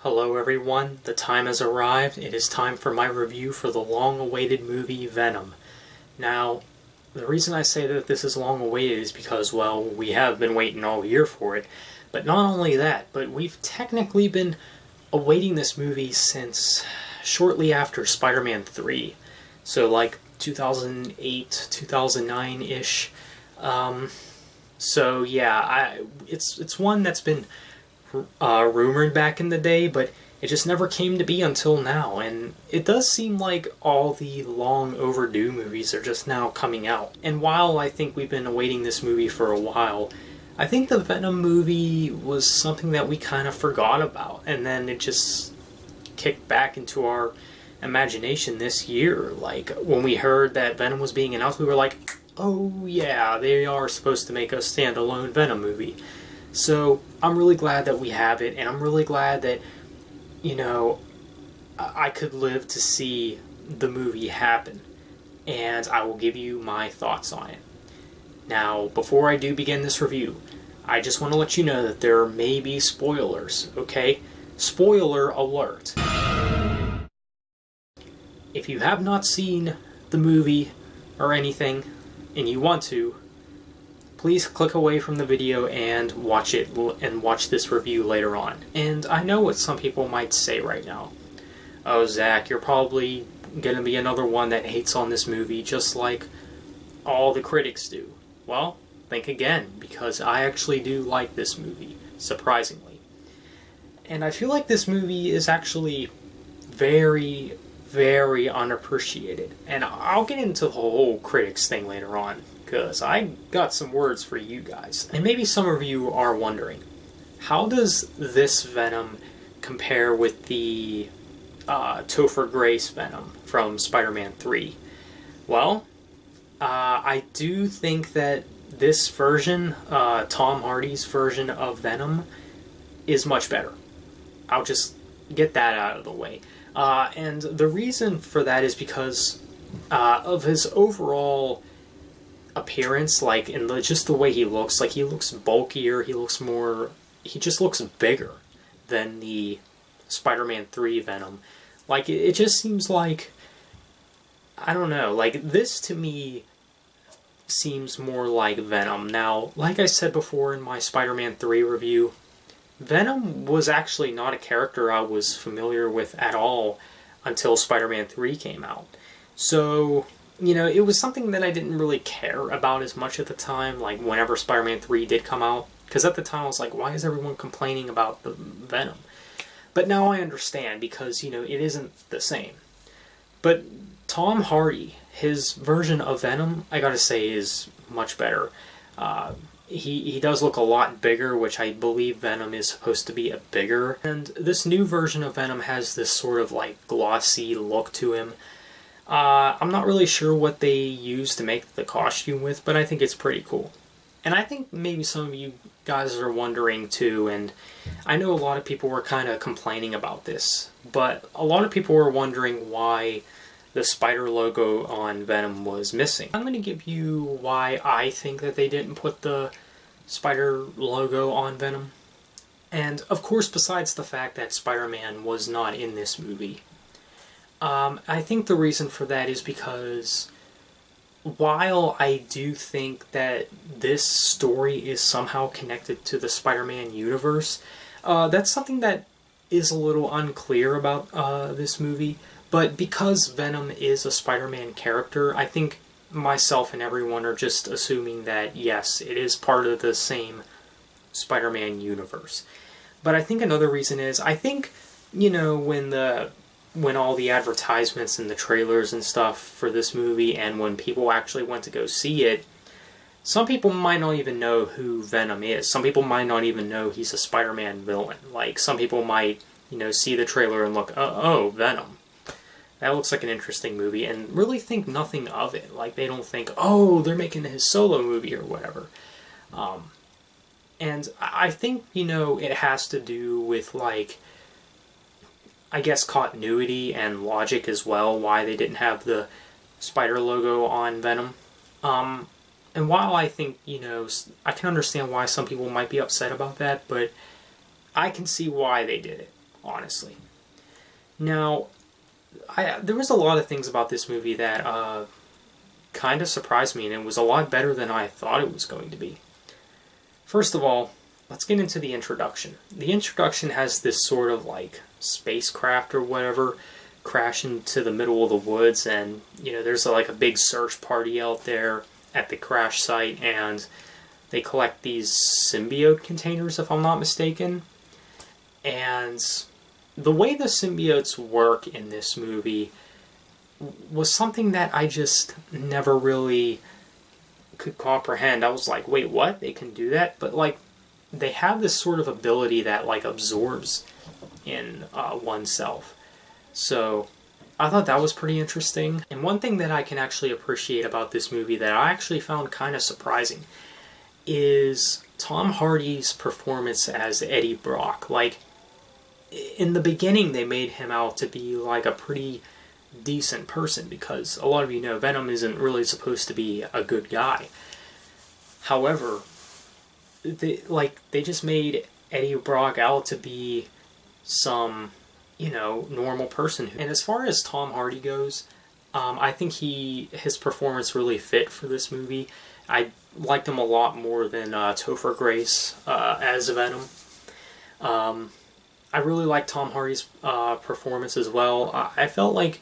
Hello everyone, the time has arrived. It is time for my review for the long-awaited movie Venom. Now, the reason I say that this is long-awaited is because, well, we have been waiting all year for it. But not only that, but we've technically been awaiting this movie since shortly after Spider-Man 3. So like 2008, 2009-ish. So yeah, it's one that's been rumored back in the day, but it just never came to be until now, and it does seem like all the long overdue movies are just now coming out. And while I think we've been awaiting this movie for a while, I think the Venom movie was something that we kind of forgot about, and then it just kicked back into our imagination this year. Like, when we heard that Venom was being announced, we were like, oh yeah, they are supposed to make a standalone Venom movie. So I'm really glad that we have it, and I'm really glad that, I could live to see the movie happen, and I will give you my thoughts on it. Now, before I do begin this review, I just want to let you know that there may be spoilers, okay? Spoiler alert. If you have not seen the movie or anything, and you want to, please click away from the video and watch it, and watch this review later on. And I know what some people might say right now. Oh, Zach, you're probably gonna be another one that hates on this movie just like all the critics do. Well, think again, because I actually do like this movie, surprisingly. And I feel like this movie is actually very, very unappreciated. And I'll get into the whole critics thing later on, because I got some words for you guys. And maybe some of you are wondering, how does this Venom compare with the Topher Grace Venom from Spider-Man 3? Well, I do think that this version, Tom Hardy's version of Venom, is much better. I'll just get that out of the way. And the reason for that is because of his overall appearance, like in just the way he looks. Like, he looks bulkier, he just looks bigger than the Spider-Man 3 Venom. Like, it just seems like, I don't know, like, this to me seems more like Venom. Now, like I said before in my Spider-Man 3 review, Venom was actually not a character I was familiar with at all until Spider-Man 3 came out. So, it was something that I didn't really care about as much at the time, like whenever Spider-Man 3 did come out. Because at the time I was like, why is everyone complaining about the Venom? But now I understand, because, it isn't the same. But Tom Hardy, his version of Venom, I gotta say, is much better. He does look a lot bigger, which I believe Venom is supposed to be a bigger. And this new version of Venom has this sort of like glossy look to him. I'm not really sure what they used to make the costume with, but I think it's pretty cool. And I think maybe some of you guys are wondering too, and I know a lot of people were kind of complaining about this, but a lot of people were wondering why the spider logo on Venom was missing. I'm going to give you why I think that they didn't put the spider logo on Venom. And of course, besides the fact that Spider-Man was not in this movie, I think the reason for that is because while I do think that this story is somehow connected to the Spider-Man universe, that's something that is a little unclear about this movie. But because Venom is a Spider-Man character, I think myself and everyone are just assuming that, yes, it is part of the same Spider-Man universe. But I think another reason is, I think, when all the advertisements and the trailers and stuff for this movie, and when people actually went to go see it, some people might not even know who Venom is. Some people might not even know he's a Spider-Man villain. Like, some people might, see the trailer and look, oh, Venom. That looks like an interesting movie, and really think nothing of it. Like, they don't think, oh, they're making his solo movie or whatever. And I think, it has to do with, like, I guess continuity and logic as well, why they didn't have the spider logo on Venom. And while I think, I can understand why some people might be upset about that, but I can see why they did it. honestly. Now, there was a lot of things about this movie that kind of surprised me, and it was a lot better than I thought it was going to be. First of all, let's get into the introduction. The introduction has this sort of like spacecraft or whatever crash into the middle of the woods, and there's like a big search party out there at the crash site, and they collect these symbiote containers, if I'm not mistaken. And the way the symbiotes work in this movie was something that I just never really could comprehend. I was like, wait, what? They can do that? But like, they have this sort of ability that like absorbs in oneself. So I thought that was pretty interesting. And one thing that I can actually appreciate about this movie that I actually found kind of surprising is Tom Hardy's performance as Eddie Brock. Like, in the beginning, they made him out to be like a pretty decent person, because a lot of you know Venom isn't really supposed to be a good guy. However, they just made Eddie Brock out to be some, normal person. And as far as Tom Hardy goes, I think his performance really fit for this movie. I liked him a lot more than Topher Grace as Venom. I really liked Tom Hardy's performance as well. I felt like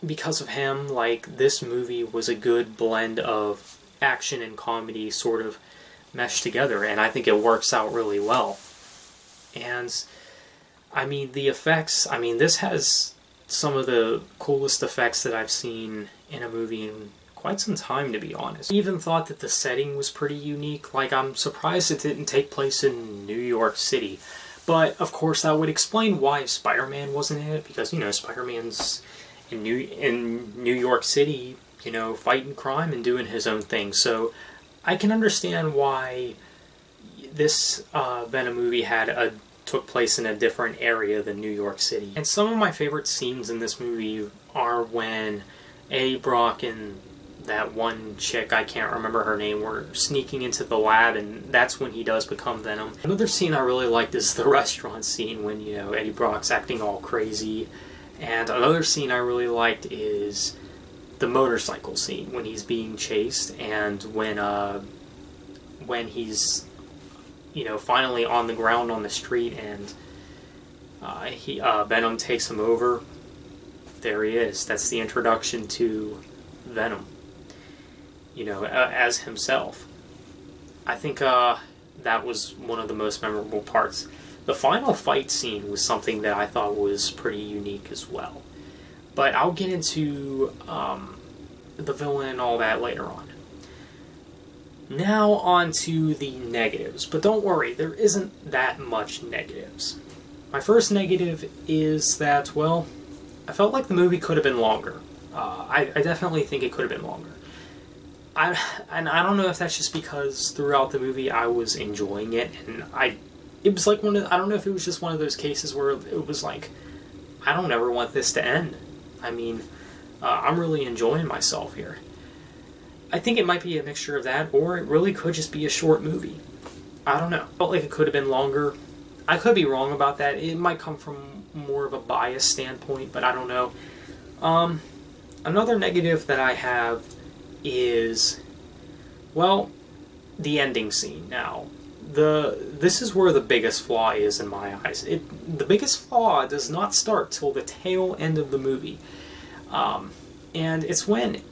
because of him, like, this movie was a good blend of action and comedy sort of meshed together, and I think it works out really well. And I mean, the effects, this has some of the coolest effects that I've seen in a movie in quite some time, to be honest. I even thought that the setting was pretty unique. Like, I'm surprised it didn't take place in New York City. But, of course, that would explain why Spider-Man wasn't in it, because, Spider-Man's in New York City, fighting crime and doing his own thing. So I can understand why this Venom movie took place in a different area than New York City. And some of my favorite scenes in this movie are when Eddie Brock and that one chick, I can't remember her name, were sneaking into the lab, and that's when he does become Venom. Another scene I really liked is the restaurant scene when, Eddie Brock's acting all crazy. And another scene I really liked is the motorcycle scene when he's being chased, and when he's finally on the ground on the street, and Venom takes him over. There he is. That's the introduction to Venom, as himself. I think that was one of the most memorable parts. The final fight scene was something that I thought was pretty unique as well. But I'll get into the villain and all that later on. Now on to the negatives. But don't worry, there isn't that much negatives. My first negative is that, well, I felt like the movie could have been longer. I definitely think it could have been longer. I don't know if that's just because throughout the movie I was enjoying it, and it was like I don't know if it was just one of those cases where it was like, I don't ever want this to end. I'm really enjoying myself here. I think it might be a mixture of that, or it really could just be a short movie. I don't know. I felt like it could have been longer. I could be wrong about that. It might come from more of a biased standpoint, but I don't know. Another negative that I have is, well, the ending scene. Now, this is where the biggest flaw is in my eyes. The biggest flaw does not start till the tail end of the movie. And it's when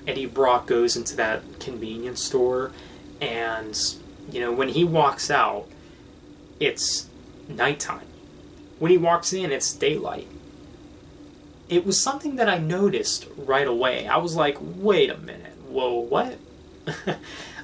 Eddie Brock goes into that convenience store, and, when he walks out, it's nighttime. When he walks in, it's daylight. It was something that I noticed right away. I was like, wait a minute, whoa, what?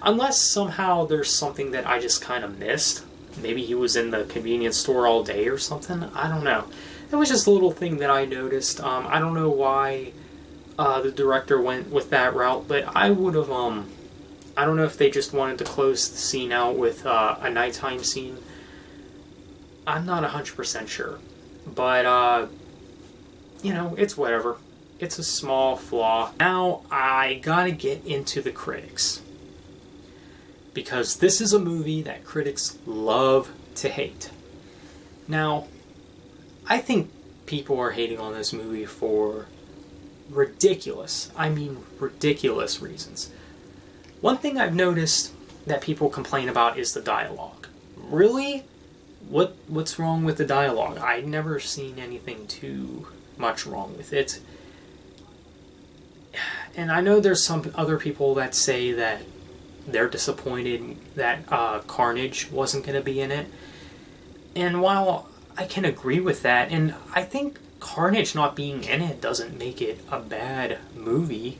Unless somehow there's something that I just kind of missed. Maybe he was in the convenience store all day or something. I don't know. It was just a little thing that I noticed. I don't know why the director went with that route, but I would have, I don't know if they just wanted to close the scene out with a nighttime scene. I'm not 100% sure. But, it's whatever. It's a small flaw. Now, I gotta get into the critics. Because this is a movie that critics love to hate. Now, I think people are hating on this movie for ridiculous, I mean ridiculous reasons. One thing I've noticed that people complain about is the dialogue. Really? What's wrong with the dialogue? I've never seen anything too much wrong with it. And I know there's some other people that say that they're disappointed that Carnage wasn't going to be in it. And while I can agree with that, and I think Carnage not being in it doesn't make it a bad movie.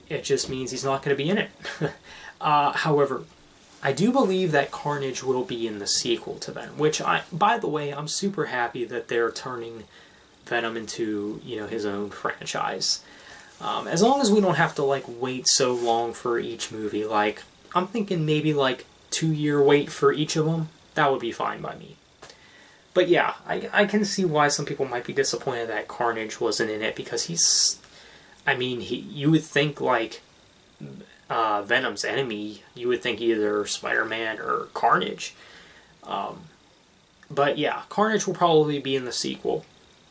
It just means he's not going to be in it. However, I do believe that Carnage will be in the sequel to Venom, which, by the way, I'm super happy that they're turning Venom into, his own franchise. As long as we don't have to, wait so long for each movie. I'm thinking maybe, 2-year wait for each of them. That would be fine by me. But yeah, I can see why some people might be disappointed that Carnage wasn't in it, because you would think, Venom's enemy, you would think either Spider-Man or Carnage. But yeah, Carnage will probably be in the sequel.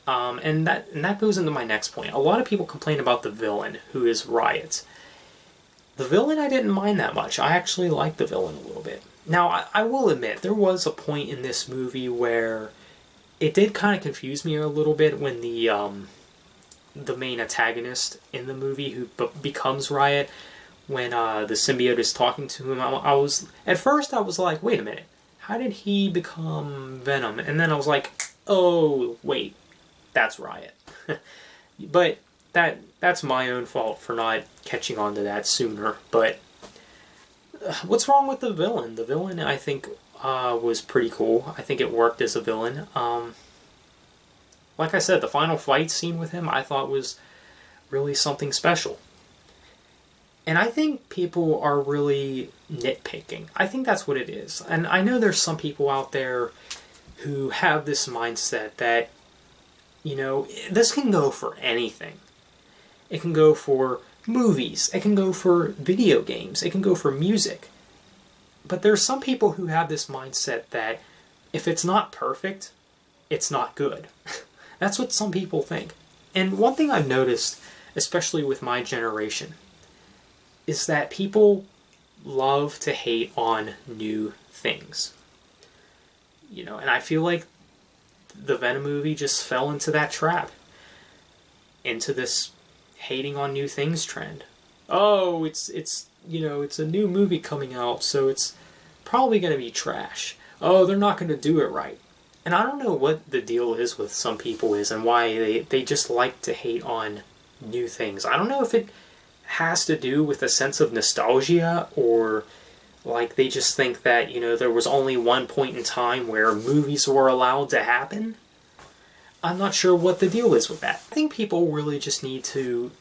And that goes into my next point. A lot of people complain about the villain, who is Riot. The villain I didn't mind that much. I actually liked the villain a little bit. Now, I will admit, there was a point in this movie where it did kind of confuse me a little bit when the main antagonist in the movie, who becomes Riot, when the symbiote is talking to him, at first I was like, wait a minute, how did he become Venom? And then I was like, oh, wait, that's Riot. But that's my own fault for not catching on to that sooner. But what's wrong with the villain? The villain, I think, was pretty cool. I think it worked as a villain. Like I said, the final fight scene with him I thought was really something special. And I think people are really nitpicking. I think that's what it is. And I know there's some people out there who have this mindset that, this can go for anything. It can go for movies. It can go for video games. It can go for music. But there's some people who have this mindset that if it's not perfect, it's not good. That's what some people think. And one thing I've noticed, especially with my generation, is that people love to hate on new things. And I feel like the Venom movie just fell into that trap. Into this hating on new things trend. Oh, it's a new movie coming out, so it's probably going to be trash. Oh, they're not going to do it right. And I don't know what the deal is with some people and why they just like to hate on new things. I don't know if it has to do with a sense of nostalgia, or they just think that, there was only one point in time where movies were allowed to happen. I'm not sure what the deal is with that. I think people really just need to,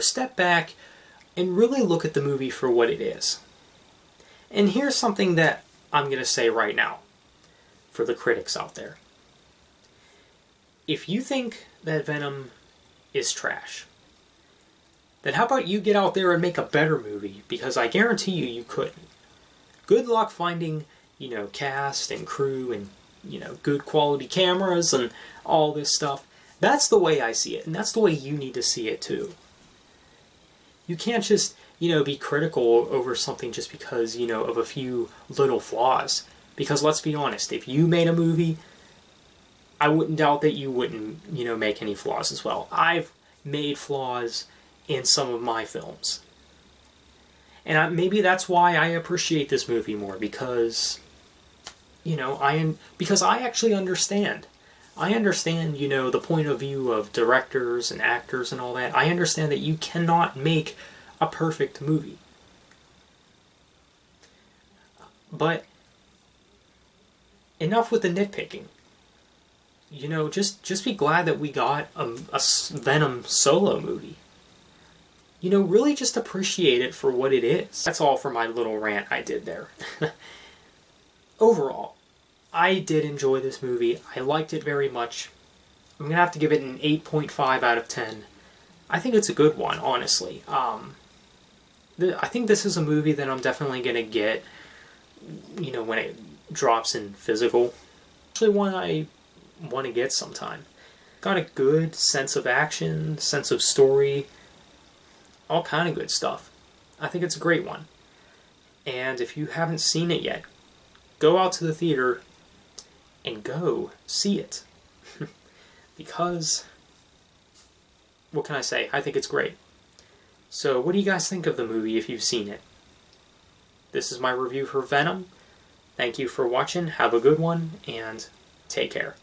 step back and really look at the movie for what it is. And here's something that I'm going to say right now for the critics out there. If you think that Venom is trash, then how about you get out there and make a better movie? Because I guarantee you couldn't. Good luck finding, cast and crew and, good quality cameras and all this stuff. That's the way I see it, and that's the way you need to see it too. You can't just, be critical over something just because, of a few little flaws. Because let's be honest, if you made a movie, I wouldn't doubt that you wouldn't, make any flaws as well. I've made flaws in some of my films. And maybe that's why I appreciate this movie more, because, because I actually understand. I understand, the point of view of directors and actors and all that. I understand that you cannot make a perfect movie. But enough with the nitpicking. Just be glad that we got a Venom solo movie. Really just appreciate it for what it is. That's all for my little rant I did there. Overall, I did enjoy this movie. I liked it very much. I'm going to have to give it an 8.5 out of 10. I think it's a good one, honestly. I think this is a movie that I'm definitely going to get, when it drops in physical. Actually one I want to get sometime. Got a good sense of action, sense of story, all kind of good stuff. I think it's a great one. And if you haven't seen it yet, go out to the theater and go see it. Because, what can I say? I think it's great. So what do you guys think of the movie if you've seen it? This is my review for Venom. Thank you for watching, have a good one, and take care.